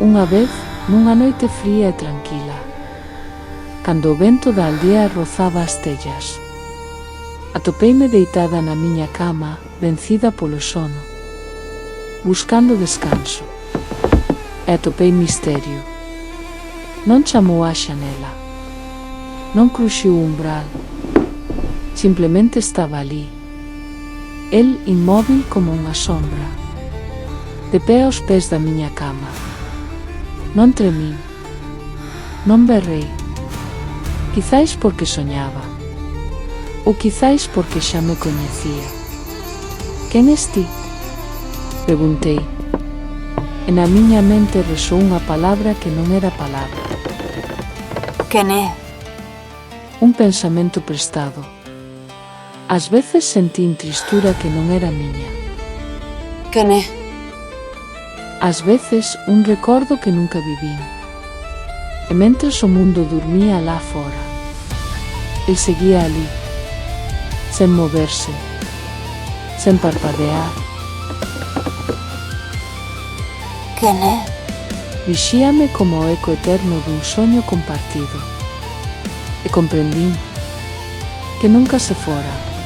Unha vez, nunha noite fría e tranquila, cando o vento da aldea rozaba as tellas, atopeime deitada na miña cama, vencida polo sono, buscando descanso. E atopei Misterio. Non chamou á xanela, non cruxiu o umbral, simplemente estaba alí, el inmóvil como unha sombra, de pé aos pés da miña cama. Non tremín, non berrei, quizáis porque soñaba, ou quizáis porque xa me coñecía. Quen es ti? Preguntei, e na miña mente resou unha palabra que non era palabra. Quen é? Un pensamento prestado. Ás veces sentín tristura que non era miña. Quen é? Ás veces un recordo que nunca vivín. E mentres o mundo dormía lá fora, el seguía ali, sen moverse, sen parpadear. Quen é? Vixíame como o eco eterno dun soño compartido. E comprendín que nunca se fora.